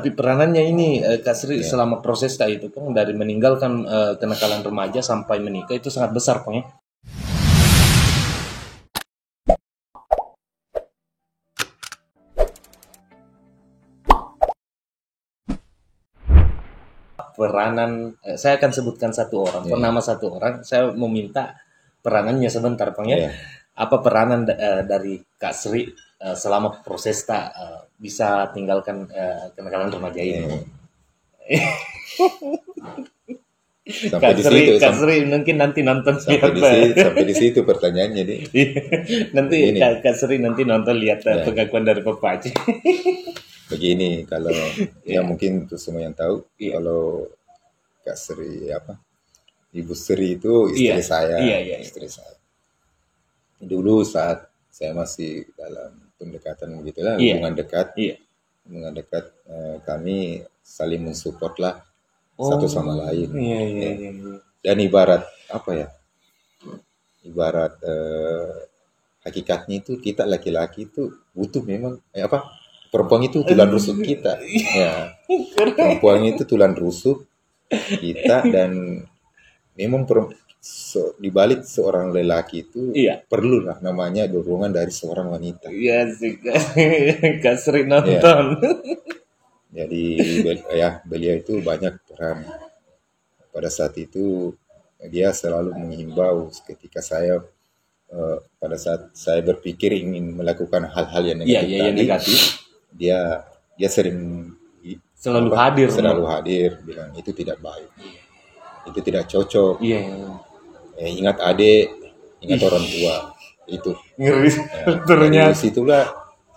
Tapi peranannya ini Kak Sri Ya. selama proses itu Pong, dari meninggalkan kenakalan remaja sampai menikah itu sangat besar Pong ya. Peranan saya akan sebutkan satu orang, bernama satu orang. Saya meminta peranannya sebentar Pong ya. Ya. Apa peranan dari Kak Sri selama proses bisa tinggalkan kenakalan remaja ini? Sampai di situ, Kak Sri mungkin nanti nonton sampai di situ pertanyaannya nih. nanti Begini. Kak Sri nanti nonton lihat pengakuan dari Papa Aceh. Begini, kalau ya mungkin untuk semua yang tahu, kalau Kak Sri Ibu Sri itu istri saya, istri saya. Dulu saat saya masih dalam pendekatan begitulah, hubungan dekat, kami saling mensupport lah satu sama lain. Dan ibarat ibarat hakikatnya itu kita laki-laki itu butuh memang perempuan itu tulang rusuk kita. Ya. Perempuan itu tulang rusuk kita, dan memang di balik seorang lelaki itu perlulah namanya dorongan dari seorang wanita. Iya sih, Kak Sri nonton. Jadi beliau itu banyak peran. Pada saat itu dia selalu mengimbau ketika saya pada saat saya berpikir ingin melakukan hal-hal yang negatif, dia sering selalu hadir, bilang itu tidak baik, itu tidak cocok. Ingat adik, ingat orang tua, itu. Ternyata situlah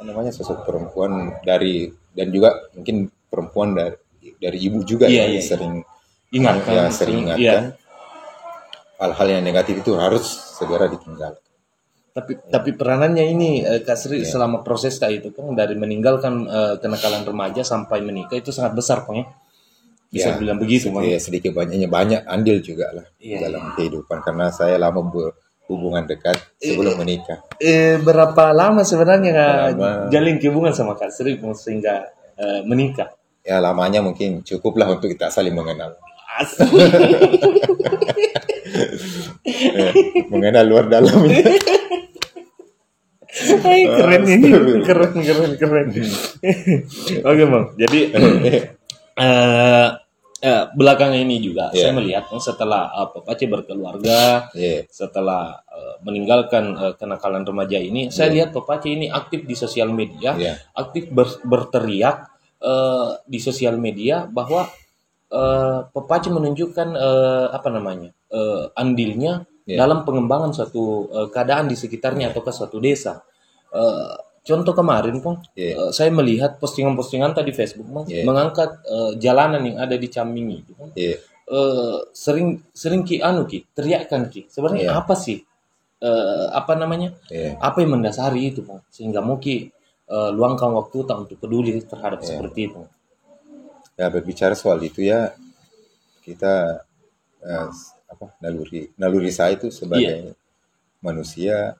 namanya sosok perempuan dan juga mungkin perempuan dari ibu juga yang sering ingatkan hal-hal yang negatif itu harus segera ditinggalkan. Tapi peranannya ini Kak Sri selama proses itu Pong, dari meninggalkan kenakalan remaja sampai menikah itu sangat besar Pong ya. Bisa bilang begitu Pong. Sedikit banyaknya banyak andil juga lah dalam kehidupan, karena saya lama berhubungan dekat sebelum menikah. Berapa lama sebenarnya jalin hubungan sama Kak Sri sehingga menikah? Ya lamanya mungkin cukuplah untuk kita saling mengenal. Mengenal luar dalam. Keren ini, keren. Oke Bang, jadi belakangan ini juga saya melihat setelah Papa Aceh berkeluarga, setelah meninggalkan kenakalan remaja ini, saya lihat Papa Aceh ini aktif di sosial media, aktif berteriak di sosial media bahwa Papa Aceh menunjukkan andilnya dalam pengembangan suatu keadaan di sekitarnya atau ke suatu desa. Contoh kemarin Pong, saya melihat postingan-postingan tadi Facebook mengangkat jalanan yang ada di Camingi itu sering teriakkan sebenarnya apa sih apa yang mendasari itu Pong, sehingga mau luangkan waktu untuk peduli terhadap seperti itu. Ya, berbicara soal itu ya, kita naluri saya itu sebagai manusia,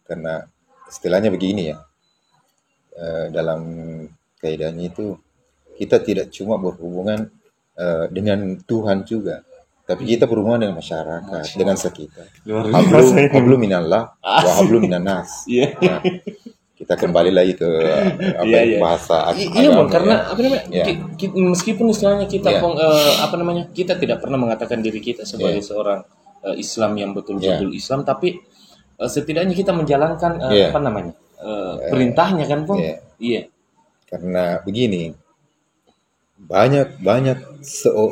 karena istilahnya begini ya, dalam kaidahnya itu kita tidak cuma berhubungan dengan Tuhan juga, tapi kita berhubungan dengan masyarakat, dengan sekitar. Hablu minallah wa hablu minan-nas. Kita kembali lagi ke bahasa agama. Karena meskipun istilahnya kita kita tidak pernah mengatakan diri kita sebagai seorang Islam yang betul-betul Islam, tapi setidaknya kita menjalankan perintahnya kan Pong. Karena begini, banyak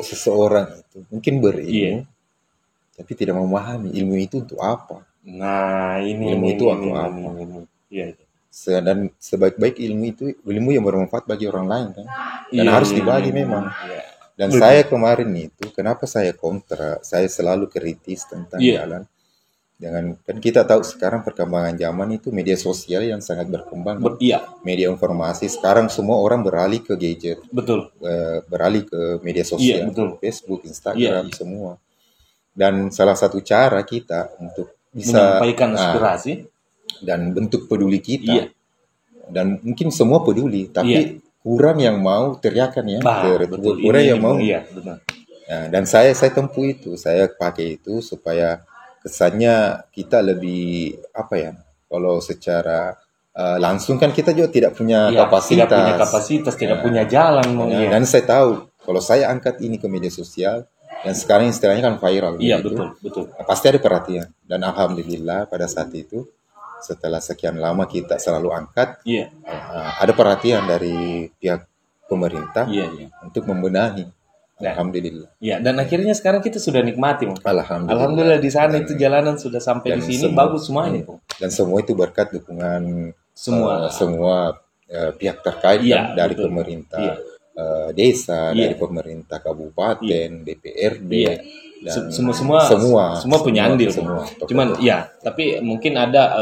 seseorang itu mungkin berilmu, tapi tidak memahami ilmu itu untuk apa. Nah, ilmu itu untuk apa? Dan sebaik-baik ilmu yang bermanfaat bagi orang lain kan, dan harus dibagi memang. Dan saya kemarin itu, kenapa saya kontra, saya selalu kritis tentang jalan. Kan kita tahu sekarang perkembangan zaman itu media sosial yang sangat berkembang. Media informasi sekarang semua orang beralih ke gadget. Beralih ke media sosial, Facebook, Instagram, semua. Dan salah satu cara kita untuk bisa menyampaikan aspirasi dan bentuk peduli kita, dan mungkin semua peduli, tapi kurang yang mau teriakan ya, kurang yang mau. Iya, benar. Nah, dan saya tempuh itu, saya pakai itu supaya kesannya kita lebih apa ya? Kalau secara langsung kan kita juga tidak punya kapasitas, tidak punya jalan. Dan saya tahu kalau saya angkat ini ke media sosial, dan sekarang istilahnya kan viral. Iya, betul. Pasti ada perhatian. Dan alhamdulillah pada saat itu, setelah sekian lama kita selalu angkat, ada perhatian dari pihak pemerintah untuk membenahi. Alhamdulillah. Ya, dan akhirnya sekarang kita sudah nikmati. Alhamdulillah di sana itu jalanan sudah sampai di sini bagus semuanya. Dan semua itu berkat dukungan semua pihak terkait dari pemerintah desa, dari pemerintah kabupaten, DPRD. Dan semua punya andil. Cuman tapi mungkin ada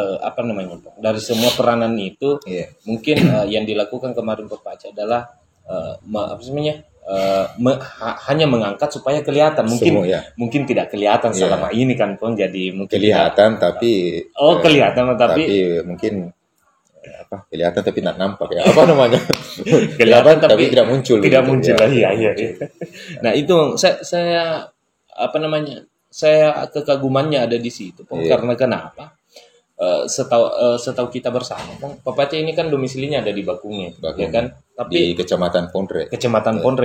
dari semua peranan itu mungkin yang dilakukan kemarin Pak Pace adalah hanya mengangkat supaya kelihatan, mungkin tidak kelihatan selama ini kan Pong, jadi mungkin kelihatan tapi mungkin kelihatan tapi tidak nampak ya, apa namanya, kelihatan tapi tidak muncul iya. Nah itu saya saya kekagumannya ada di situ Pong, karena kenapa? Setahu kita bersama, Pak Pace ini kan domisilinya ada di Bakunge, ya kan? Tapi di Kecamatan Pondre.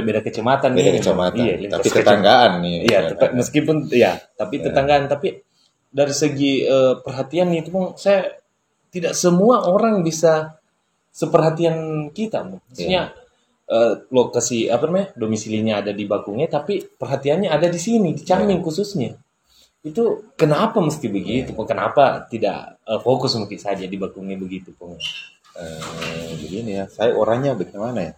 Beda kecamatan nih. Iya, tapi tetanggaan nih. Iya, meskipun tapi tetanggaan. Tapi dari segi perhatian itu, Bang, saya tidak semua orang bisa seperhatian kita, Bang. Maksudnya lokasi domisilinya ada di Bakunge, tapi perhatiannya ada di sini, di Caming khususnya. Itu kenapa mesti begitu? Kenapa tidak fokus mungkin saja di Bakunge begitu, Pong? Begini ya, saya orangnya bagaimana ya?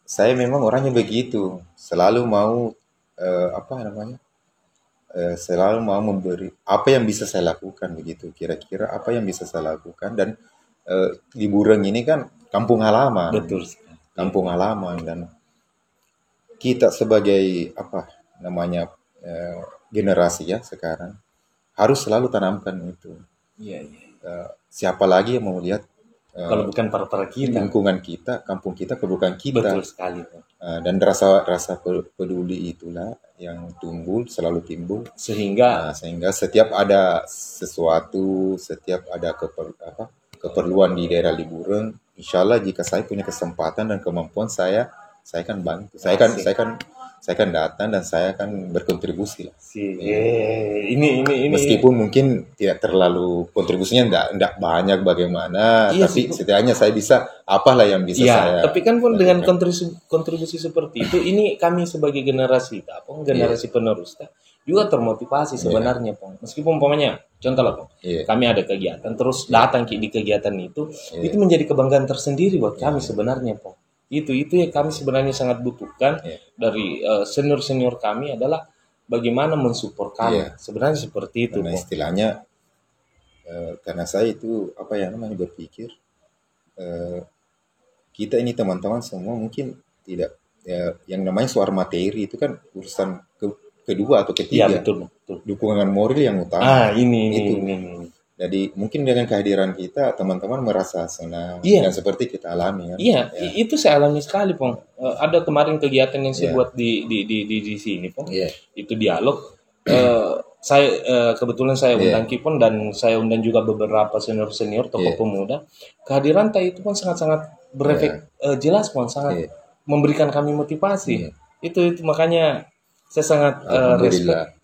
Saya memang orangnya begitu, selalu mau selalu mau memberi apa yang bisa saya lakukan begitu. Kira-kira apa yang bisa saya lakukan, dan liburan ini kan kampung halaman. Betul. Kampung halaman, dan kita sebagai generasi ya sekarang harus selalu tanamkan itu. Siapa lagi yang mau lihat kalau bukan para kita, lingkungan kita, kampung kita, kebukan kita. Betul sekali. Dan rasa peduli itulah yang selalu timbul sehingga setiap ada sesuatu, setiap ada keperluan di daerah Liburan, insya Allah jika saya punya kesempatan dan kemampuan, saya akan bantu. Saya akan datang dan saya akan berkontribusi lah. Ini meskipun mungkin tidak terlalu kontribusinya tidak banyak bagaimana, tapi setidaknya saya bisa apalah yang bisa saya. Tapi kan pun dengan kontribusi seperti itu, ini kami sebagai generasi penerus juga termotivasi sebenarnya, Pong. Meskipun umpamanya contoh lah, Pong. Kami ada kegiatan terus datang di kegiatan itu menjadi kebanggaan tersendiri buat kami sebenarnya, Pong. Itu yang kami sebenarnya sangat butuhkan dari senior kami adalah bagaimana mensupport kami. Sebenarnya seperti itu. Karena istilahnya karena saya itu berpikir kita ini teman-teman semua mungkin tidak yang namanya soal materi itu kan urusan kedua atau ketiga. Betul. Dukungan moral yang utama. Ini. Jadi mungkin dengan kehadiran kita teman-teman merasa senang dan seperti kita alami kan. Itu saya alami sekali, Pong. Ada kemarin kegiatan yang saya buat di sini, Pong. Itu dialog. Saya kebetulan saya undang Kipon dan saya undang juga beberapa senior tokoh pemuda. Kehadiran itu pun sangat-sangat berefek jelas, Pong, sangat memberikan kami motivasi. Itu makanya saya sangat respect.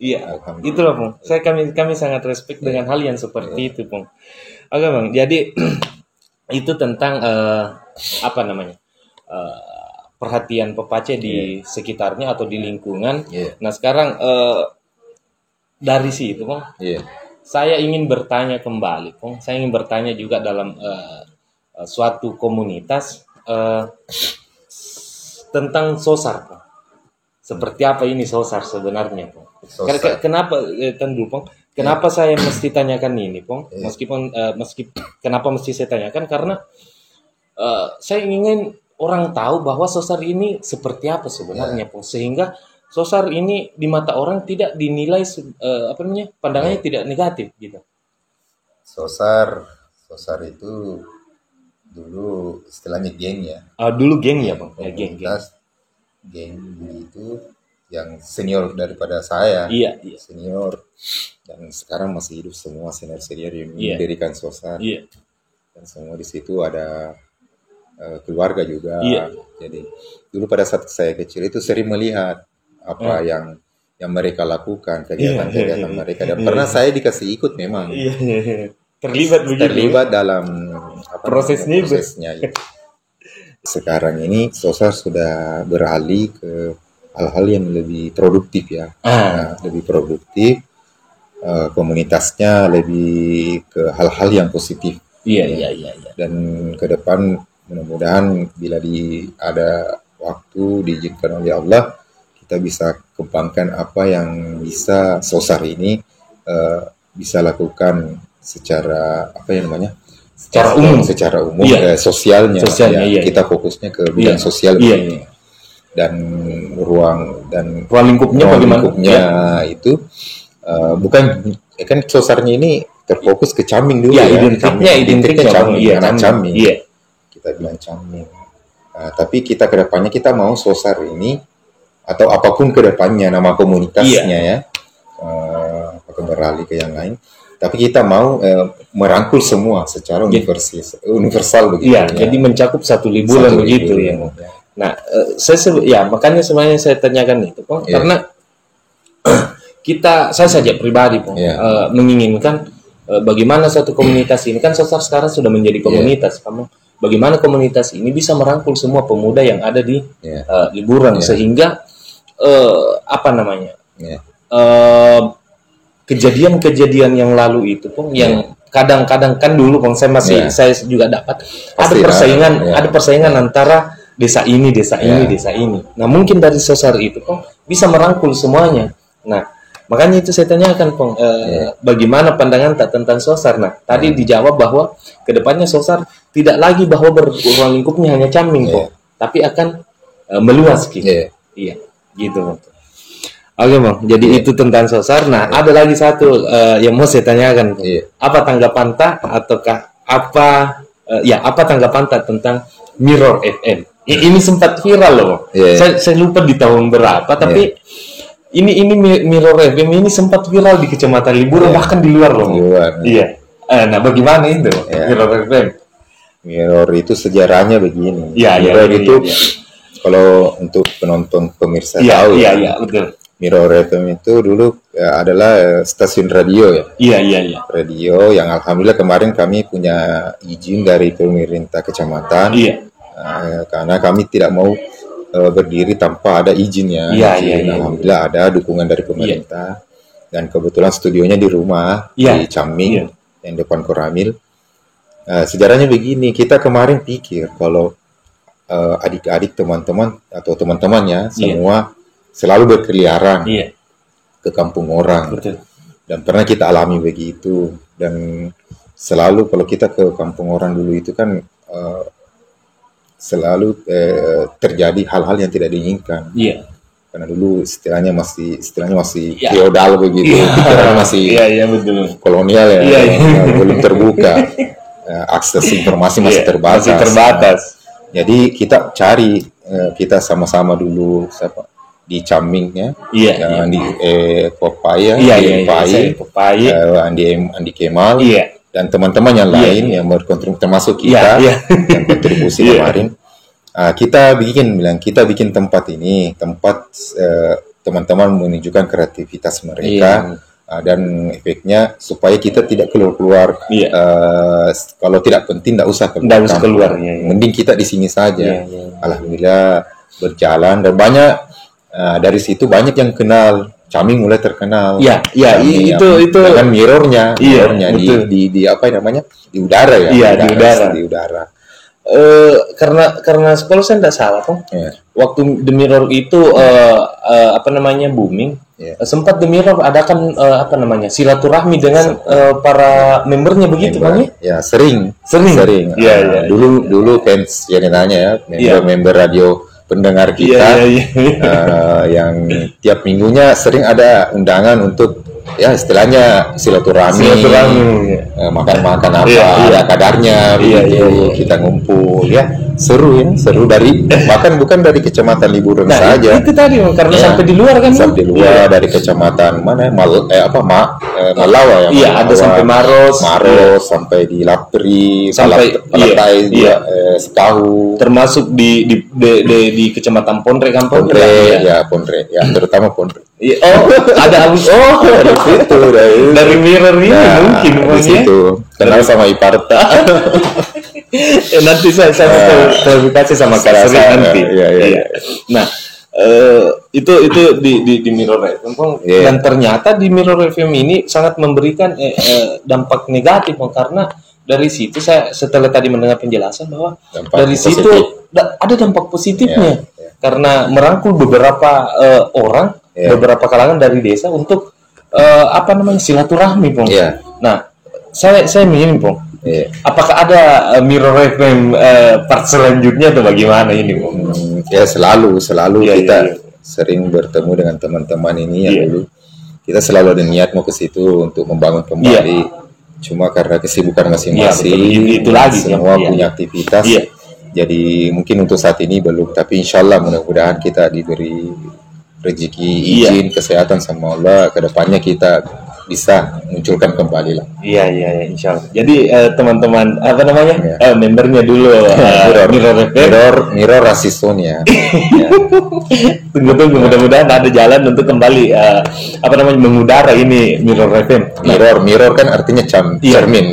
Itulah, Pong. Kami sangat respect dengan hal yang seperti itu, Pong. Oke, Bang. Jadi itu tentang perhatian Pak Pace di sekitarnya atau di lingkungan. Nah, sekarang dari situ, Pong. Saya ingin bertanya kembali, Pong. Saya ingin bertanya juga dalam suatu komunitas tentang sosar, Pong. Seperti apa ini sosar sebenarnya, Pong? Kenapa Kenapa saya mesti tanyakan ini, Pong? Kenapa mesti saya tanyakan? Karena saya ingin orang tahu bahwa sosar ini seperti apa sebenarnya, Pong. Sehingga sosar ini di mata orang tidak dinilai pandangannya tidak negatif gitu. Sosar itu Dulu istilahnya geng ya. Dulu geng ya Bang. Ya, geng. Geng itu yang senior daripada saya. Iya. Senior. Dan sekarang masih hidup semua senior-senior yang mendirikan Sosar. Iya. Dan semua di situ ada keluarga juga. Iya. Jadi dulu pada saat saya kecil itu sering melihat apa yang mereka lakukan, kegiatan-kegiatan mereka. Dan pernah saya dikasih ikut memang. Iya. Terlibat dalam prosesnya itu. Sekarang ini Sosar sudah beralih ke hal-hal yang lebih produktif ya. Lebih produktif, komunitasnya lebih ke hal-hal yang positif. Iya. Dan ke depan mudah-mudahan bila ada waktu diizinkan oleh Allah, kita bisa kembangkan apa yang bisa Sosar ini bisa lakukan secara secara umum sosialnya ya. Kita fokusnya ke bidang sosial ini. Dan ruang lingkupnya itu bukan kan Sosarnya ini terfokus ke Caming dulu identiknya Caming. Kita bilang Caming. Tapi kita kedepannya kita mau Sosar ini atau apapun kedepannya nama komunitasnya ya akan beralih ke yang lain. Tapi kita mau merangkul semua secara universal begitu. Iya, jadi mencakup satu liburan begitu ya. Nah, makanya sebenarnya saya tanyakan itu, Pong, karena saya saja pribadi, Pong, menginginkan bagaimana satu komunitas ini kan Sosar sekarang sudah menjadi komunitas, bagaimana komunitas ini bisa merangkul semua pemuda yang ada di liburan sehingga kejadian-kejadian yang lalu itu Pong yang kadang-kadang kan dulu Pong saya juga dapat ada persaingan antara desa ini. Nah, mungkin dari Sosar itu Pong bisa merangkul semuanya. Nah, makanya itu saya tanyakan Pong bagaimana pandangan tentang Sosar. Nah, tadi dijawab bahwa kedepannya Sosar tidak lagi bahwa ruang lingkupnya hanya Caming Pong, tapi akan meluas gitu. Iya, gitu Pong. Oke Bang, jadi itu tentang Sosar. Nah, ada lagi satu yang mau saya tanyakan. Apa tanggapan apa tanggapan tentang Mirror FM? Ini sempat viral loh. Saya lupa di tahun berapa, tapi ini Mirror FM ini sempat viral di Kecamatan Liburan bahkan di luar loh. Iya. Nah, bagaimana itu Mirror FM? Mirror itu sejarahnya begini. Mirror itu kalau untuk penonton pemirsa tahu. Iya, betul. Mirror FM itu dulu adalah stasiun radio ya. Iya. Radio yang alhamdulillah kemarin kami punya izin dari pemerintah kecamatan. Karena kami tidak mau berdiri tanpa ada izinnya. Alhamdulillah ada dukungan dari pemerintah. Dan kebetulan studionya di rumah di Caming yang depan Koramil. Sejarahnya begini, kita kemarin pikir kalau adik-adik teman-teman atau teman-temannya semua selalu berkeliaran ke kampung orang. Betul. Dan pernah kita alami begitu. Dan selalu kalau kita ke kampung orang dulu itu kan selalu terjadi hal-hal yang tidak diinginkan. Karena dulu istilahnya masih feodal begitu. Pikiran masih betul. Kolonial belum terbuka. Akses informasi masih terbatas. Jadi kita cari kita sama-sama dulu di Camingnya, di Popaya, Andi Kemal, dan teman-teman yang lain yang berkontribusi termasuk kita yang kontribusi kemarin. Kita bikin tempat ini, teman-teman menunjukkan kreativitas mereka dan efeknya supaya kita tidak keluar. Kalau tidak penting, tidak usah keluar. Mending kita di sini saja. Alhamdulillah berjalan dan banyak. Dari situ banyak yang kenal, Caming mulai terkenal. Itu dengan mirrornya di apa namanya di udara ya. Di udara. Karena kalau saya tidak salah waktu The Mirror itu booming, sempat The Mirror adakan silaturahmi dengan para membernya begitu Bang ya? Sering. Dulu fans yang nanya member radio pendengar kita yang tiap minggunya sering ada undangan untuk ya istilahnya silaturahmi, makan-makan apa, ada kadarnya, kita ngumpul ya, seru dari bahkan bukan dari kecamatan Liburan saja. Itu tadi karena sampai di luar kan, sampai di luar dari kecamatan mana Malawa ya. Iya, ada sampai Maros, sampai di Lapri, sampai Palatai, Sekahu, termasuk di kecamatan Pondre kan, Pondre ya, terutama Pondre. Oh, ada itu dari mirror ini mungkin di situ kenal sama Iparta. Nanti saya klarifikasi sama Kak Sri nanti. Iya. Nah, itu di Mirror FM, dan ternyata di Mirror FM ini sangat memberikan dampak negatif, karena dari situ saya setelah tadi mendengar penjelasan bahwa dari situ ada dampak positifnya, karena merangkul beberapa orang, beberapa kalangan dari desa untuk silaturahmi, Pong. Nah, saya ingin, Pong, apakah ada Mirror FM part selanjutnya atau bagaimana ini, Pong? Ya selalu kita sering bertemu dengan teman-teman ini yang dulu kita selalu ada niat mau ke situ untuk membangun kembali. Cuma karena kesibukan masing-masing, itu lagi semua punya aktivitas. Jadi mungkin untuk saat ini belum, tapi insya Allah mudah-mudahan kita diberi rezeki, izin, kesehatan sama Allah, kedepannya kita bisa munculkan kembali lah. Iya, insya Allah. Jadi teman-teman membernya dulu Mirror Rasisonia. Tunggu, mudah-mudahan ada jalan untuk kembali mengudara ini Mirror FM. Mirror kan artinya cermin.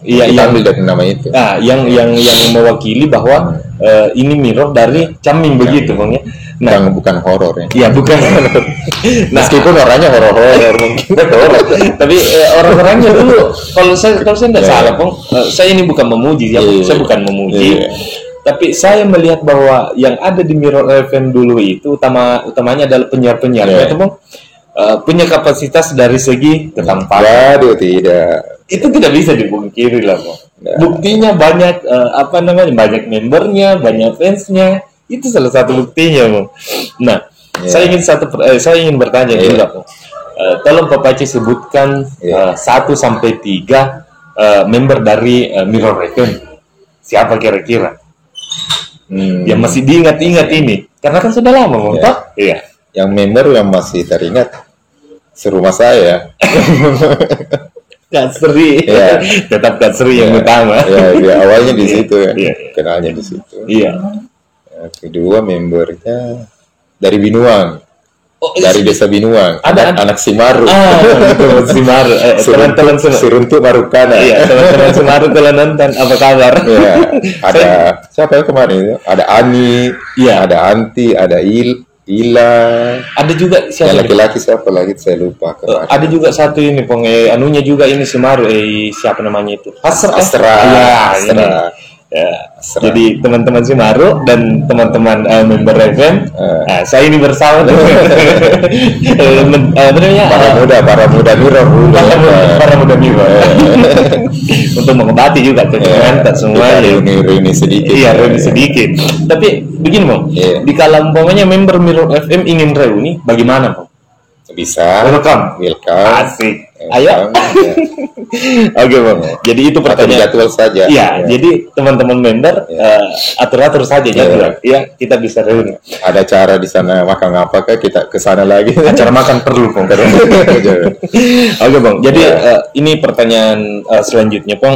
Iya, kita ambil dari nama itu. Nah, yang mewakili bahwa ini mirror dari Caming begitu, Bang ya. Nah, bukan horor ya. Iya, bukan. Meskipun orangnya horor mungkin. Tapi orang-orangnya dulu kalau saya tidak salah, Bang, saya ini bukan memuji, saya bukan memuji. Tapi saya melihat bahwa yang ada di Mirror FM dulu itu utamanya adalah penyiar-penyiar, Bang. Punya kapasitas dari segi ketampanan. Waduh, tidak. Itu tidak bisa dipungkiri lah, Bang. Buktinya banyak banyak membernya, banyak fansnya. Itu salah satu buktinya, Bang. Nah, saya ingin bertanya juga, Bang. Tolong Pak Paci sebutkan 1 sampai 3 member dari Mirror FM. Siapa kira-kira? Yang masih diingat-ingat ini. Karena kan sudah lama, Bang. Iya. Yang member yang masih teringat serumah saya. Kak Sri, tetap Kak Sri yang utama. Ya, awalnya di situ ya, kenalnya di situ. Iya. Kedua membernya dari Binuang, dari desa Binuang, ada anak Simaru. Simaru, teman-teman Siruntuk Marukana. Iya, teman-teman Simaru kalau nonton, apa kabar? Iya. Ada siapa yang kemarin? Ada Ani, ada Anti, ada Ila. Ada juga siapa? Yang laki-laki siapa lagi? Saya lupa. Ada juga satu ini, Pong. Anunya juga ini Simaru. Siapa namanya itu? Astra. Jadi teman-teman Simaru dan teman-teman member FM, saya ini bersama para muda Mirror untuk mengobati juga kegiatan semua. Reuni sedikit. Iya, reuni sedikit. Tapi begini, Bang, di kalau umpamanya member Mirror FM ingin reuni, bagaimana, Bang? Bisa. Welcome. Asik. Ayo. Oke, Bang. Jadi itu pertanyaan jadwal saja. Iya, jadi teman-teman member atur-atur saja jadwal. Iya, kita bisa reuni. Ada cara di sana makan apa kita ke sana lagi. Acara makan perlu, Bang. Oke, Bang. Jadi ini pertanyaan selanjutnya, Bang.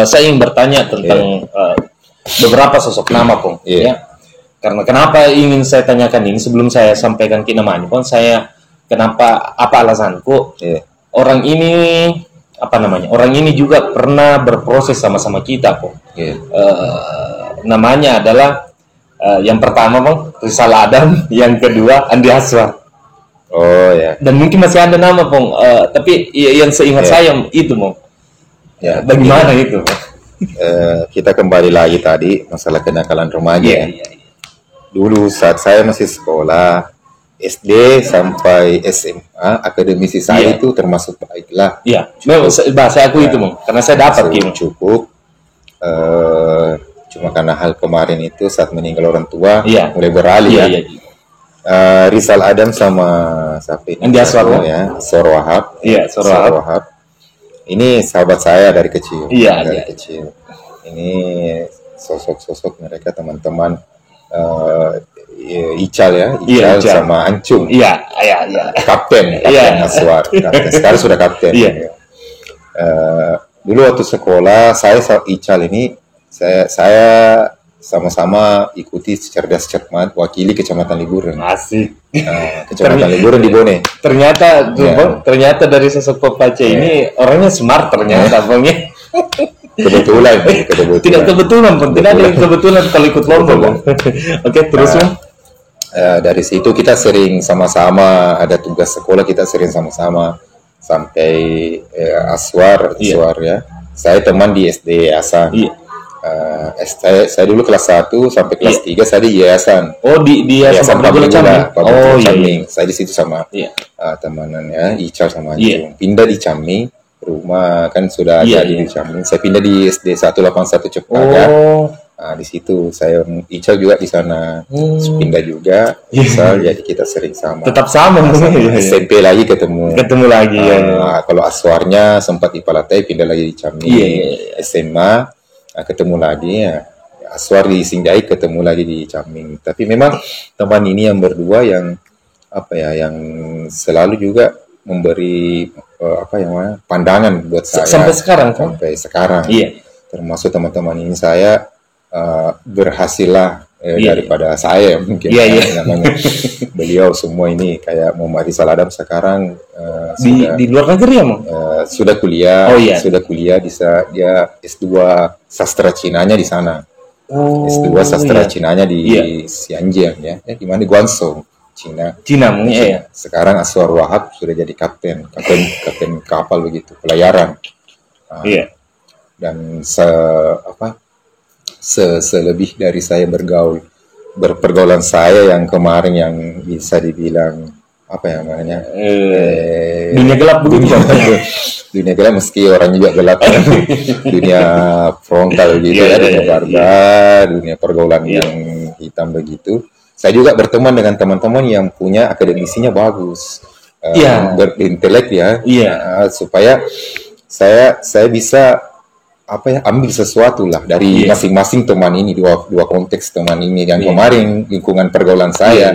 Saya ingin bertanya tentang beberapa sosok nama, Bang. Ya. Karena kenapa ingin saya tanyakan ini sebelum saya sampaikan ke namanya, Bang, apa alasanku? Orang ini Orang ini juga pernah berproses sama-sama kita, Bang. Namanya adalah yang pertama, Bang, Rizal Adam, yang kedua Andi Aswar. Oh ya. Dan mungkin masih ada nama, Bang. Tapi yang seingat saya itu, Bang. Bagaimana itu? Kita kembali lagi tadi masalah kenakalan remaja. Dulu saat saya masih sekolah SD sampai SMA, akademisi saya itu termasuk baik lah. Iya, bahasa aku itu, Bang, karena saya dapat cukup. Cuma karena hal kemarin itu saat meninggal orang tua, mulai beralih Rizal Adam sama Safi. Yang di Aswar ya, Aswar Wahab. Iya, Aswar Wahab. Ini sahabat saya dari kecil. Iya, dari kecil. Ini sosok-sosok mereka teman-teman Ical Ical sama Ancung. Iya. Kapten Aswar. Sekarang sudah kapten. Iya. Dulu waktu sekolah saya Ical ini saya sama-sama ikuti cerdas cermat wakili Kecamatan Liburan. Asik. Kecamatan Liburan di Bone. Ternyata dari sosok Papace ini orangnya smart ternyata, Bang. Kebetulan. Tidak kebetulan, Bang. Tidak ada kebetulan kalau ikut lomba, Bang. Oke, terus, Bang. Dari situ kita sering sama-sama, ada tugas sekolah kita sering sama-sama sampai Aswar ya. Saya teman di SD Yayasan. Saya dulu kelas 1 sampai kelas 3 saya di Yayasan. Oh, di Yayasan Pabrik Gula Caming. Iya. Saya di situ sama temanannya Ical sama Anjung. Pindah di Caming, rumah kan sudah ada di Caming. Saya pindah di SD 181 Cepaga. Di situ saya Ical juga di sana. Pindah juga. Ical, jadi kita sering sama. Tetap sama. SMP lagi ketemu lagi kalau Aswarnya sempat di Palatai, pindah lagi di Caming. SMA ketemu lagi ya. Aswar di Singjai ketemu lagi di Caming. Tapi memang teman ini yang berdua yang yang selalu juga memberi pandangan buat saya sampai sekarang kan? Sampai sekarang. Iya. Termasuk teman-teman ini saya berhasillah daripada saya mungkin namanya. Beliau semua ini kayak Muhammad Rizal Adam sekarang di luar negeri ya, Mang? Sudah kuliah. Sudah kuliah dia S2 sastra Cinanya di sana. S2 sastra Cinanya di Xianjiang ya, di mana Guangzhou, Cina. Sekarang Aswar Wahab sudah jadi kapten kapal begitu, pelayaran. Dan selebih dari saya berpergaulan saya yang kemarin yang bisa dibilang dunia gelap begitu. Dunia gelap meski orang juga gelap dunia frontal gitu dunia barbar, dunia pergaulan yang hitam begitu. Saya juga berteman dengan teman-teman yang punya akademisinya bagus, berintelek supaya saya bisa ambil sesuatu lah dari masing-masing teman ini, dua konteks teman ini. Yang kemarin lingkungan pergaulan saya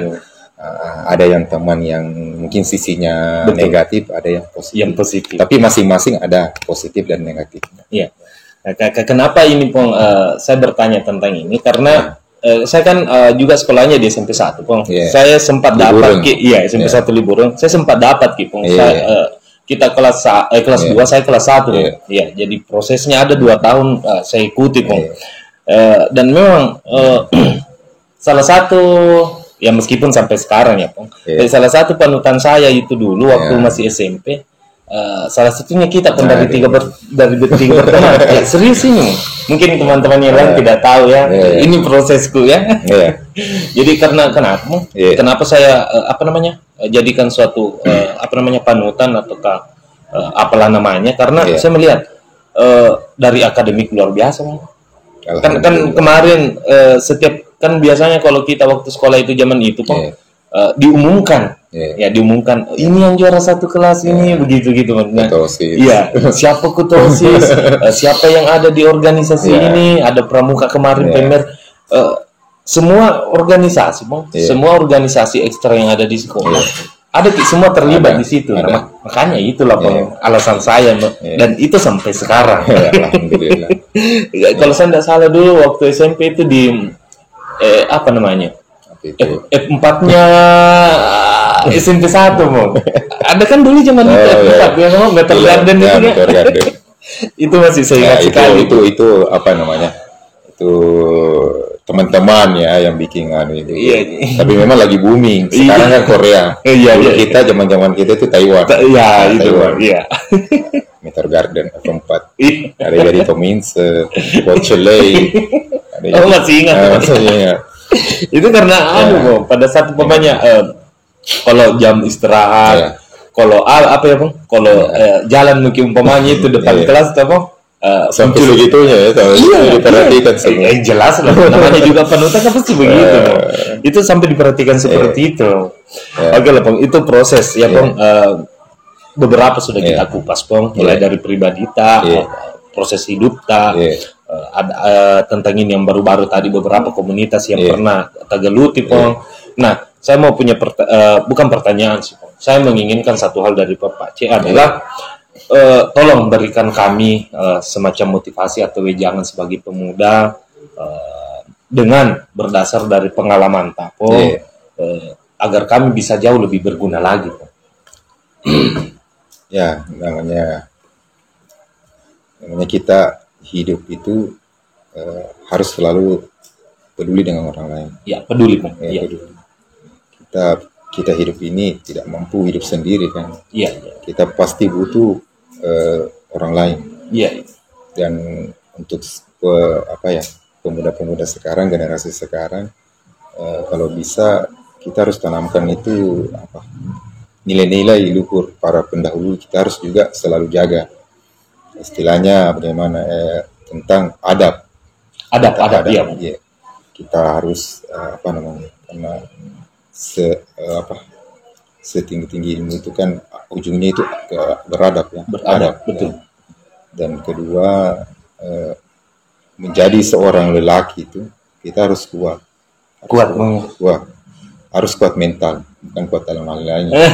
ada yang teman yang mungkin sisinya negatif, ada yang positif. Tapi masing-masing ada positif dan negatifnya. Iya. Kenapa ini, Pong? Saya bertanya tentang ini karena saya kan juga sekolahnya di SMP 1, Pong. Saya sempat dapat SMP 1 Liburan. Saya sempat dapat, Pong. Kita kelas 2, saya kelas 1. Jadi prosesnya ada 2 tahun saya ikuti, Pong. Dan memang salah satu meskipun sampai sekarang ya, Pong. Salah satu panutan saya itu dulu waktu masih SMP. Salah satunya kita dari tiga berteman. Serius ini, mungkin teman-teman yang lain tidak tahu ya. Ini prosesku ya. Jadi kenapa saya jadikan suatu panutan ataukah apalah namanya, karena saya melihat dari akademik luar biasa, Bang. Kan kemarin setiap kan biasanya kalau kita waktu sekolah itu zaman itu, Bang, diumumkan ini yang juara 1 kelas ini begitu Bang. Siapa ketua OSIS, siapa yang ada di organisasi ini, ada pramuka kemarin Pemer, semua organisasi, Bang, semua organisasi ekstra yang ada di sekolah ada semua terlibat di situ. Makanya itulah, Bang, alasan saya, dan itu sampai sekarang. Alhamdulillah. Kalau saya tidak salah dulu waktu SMP itu di F4-nya SMP 1, Bang. Ada kan dulu zaman itu F4 yang Meter Garden itu kan. Itu masih saya ingat sekali. Itu itu teman-teman yang bikin itu. Tapi memang lagi booming. Sekarang kan Korea. Kita zaman-zaman kita itu Taiwan. Meter Garden F4. Ada dari Tominse, Bocelei. Masih ingat. Itu karena pada saat umpamanya kalau jam istirahat, kalau Bang, kalau jalan mungkin umpamanya itu depan kelas, Bang, sampai segitunya ya, diperhatikan semua. Jelas lah, namanya juga panutan kan pasti begitu. Itu sampai diperhatikan seperti itu. Oke lah, Pong, itu proses ya, Pong. Beberapa sudah kita kupas, Pong, mulai dari pribadi proses hidup ada tentang ini yang baru-baru tadi, beberapa komunitas yang pernah geluti, Pong. Nah, saya mau punya bukan pertanyaan sih, Pong. Saya menginginkan satu hal dari Pak C adalah tolong berikan kami semacam motivasi atau wejangan sebagai pemuda dengan berdasar dari pengalaman Tapo agar kami bisa jauh lebih berguna lagi, Pong. Ya, namanya kita hidup itu harus selalu peduli dengan orang lain. Ya, peduli, Pong. Ya. Peduli. Kita hidup ini tidak mampu hidup sendiri kan. Iya. Kita pasti butuh orang lain. Iya. Dan untuk pemuda-pemuda sekarang, generasi sekarang, kalau bisa kita harus tanamkan itu nilai-nilai luhur para pendahulu, kita harus juga selalu jaga. Istilahnya bagaimana tentang adab. Iya. Kita harus karena setinggi-tinggi ilmu itu kan ujungnya itu beradab ya. Beradab, betul. Ya. Dan kedua menjadi seorang lelaki itu kita harus kuat. Harus kuat mental, bukan kuat dalam hal lainnya.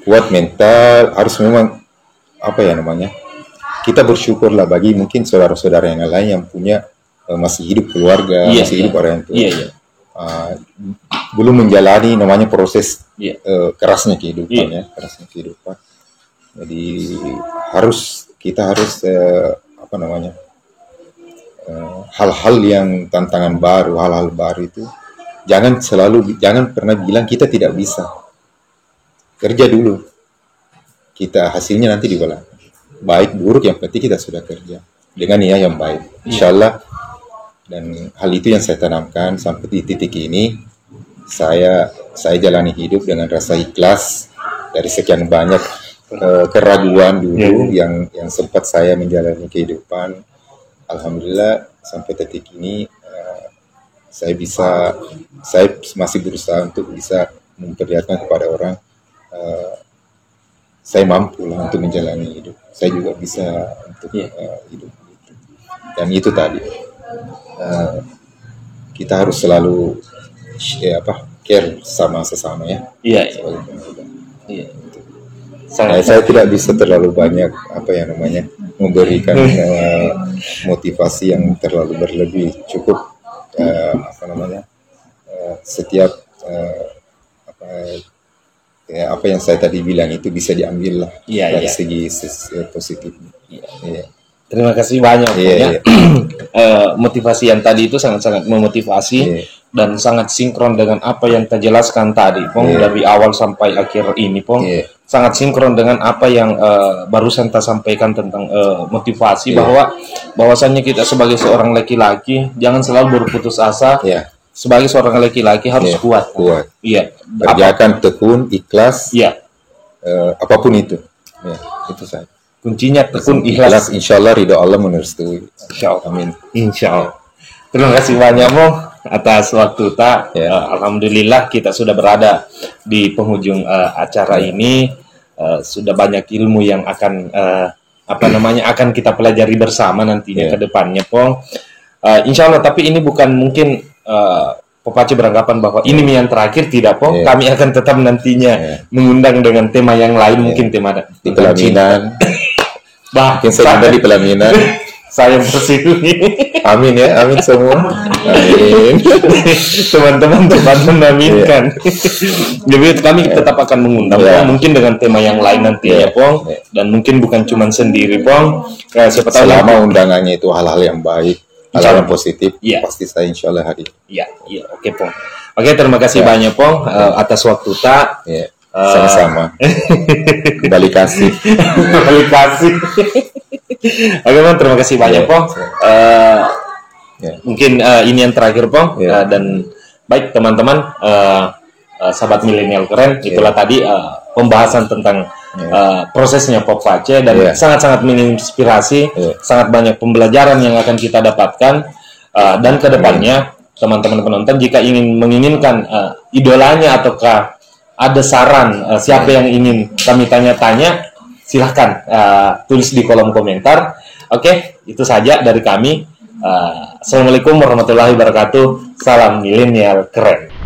Kuat mental, harus memang kita bersyukurlah bagi mungkin saudara-saudara yang lain yang punya masih hidup keluarga, masih hidup orang tua. Belum menjalani namanya proses kerasnya kehidupan kerasnya kehidupan. Jadi kita harus hal-hal yang tantangan baru, hal-hal baru itu jangan pernah bilang kita tidak bisa. Kerja dulu. Kita hasilnya nanti di belakang. Baik buruk yang penting kita sudah kerja dengan niat yang baik. Insyaallah. Dan hal itu yang saya tanamkan sampai di titik ini. Saya jalani hidup dengan rasa ikhlas dari sekian banyak keraguan dulu yang sempat saya menjalani kehidupan. Alhamdulillah sampai detik ini saya masih berusaha untuk bisa memperlihatkan kepada orang saya mampu lah untuk menjalani hidup. Saya juga bisa untuk hidup. Dan itu tadi kita harus selalu care sama sesama ya. Iya. Saya tidak bisa terlalu banyak memberikan motivasi yang terlalu berlebih. Cukup setiap apa yang saya tadi bilang itu bisa diambil lah dari segi positif. Terima kasih banyak. Motivasi yang tadi itu sangat-sangat memotivasi dan sangat sinkron dengan apa yang terjelaskan tadi, Pong, dari awal sampai akhir ini, Pong. Sangat sinkron dengan apa yang barusan kita sampaikan tentang motivasi bahwasannya kita sebagai seorang laki-laki jangan selalu berputus asa. Sebagai seorang laki-laki harus kuat. Iya. Kerjakan tekun, ikhlas. Apapun itu. Itu saja. Kuncinya tekun, ikhlas. Insyaallah ridho Allah merestui. Insyaallah. Amin. Insyaallah. Terima kasih banyak, Pong, atas waktu tak. Alhamdulillah kita sudah berada di penghujung acara ini. Sudah banyak ilmu yang akan akan kita pelajari bersama nantinya ke depannya, Pong. Insyaallah, tapi ini bukan mungkin Popace beranggapan bahwa ini yang terakhir, tidak, Pong. Kami akan tetap nantinya mengundang dengan tema yang lain, mungkin tema di pelaminan. Mungkin saya di pelaminan. Saya bersini. Amin ya, amin semua. Amin. Teman-teman tepat menaminkan. Jadi kami tetap akan mengundang, Pong, mungkin dengan tema yang lain nanti ya, Pong. Dan mungkin bukan cuma sendiri, Pong. Siapa tahu selama undangannya itu hal-hal yang baik, hal-hal yang positif, pasti saya insyaallah hadir. Iya, oke, Pong. Oke, terima kasih banyak, Pong, atas waktu tak. Sama-sama. Kembali kasih. Oke, Pong, terima kasih banyak, Pong. Mungkin ini yang terakhir, Pong. Dan baik teman-teman, sahabat milenial keren, itulah tadi pembahasan tentang prosesnya Pop Pace dan sangat-sangat menginspirasi, sangat banyak pembelajaran yang akan kita dapatkan dan kedepannya teman-teman penonton jika menginginkan idolanya ataukah ada saran siapa yang ingin kami tanya-tanya, silahkan tulis di kolom komentar. Oke, itu saja dari kami. Assalamualaikum warahmatullahi wabarakatuh. Salam milenial keren.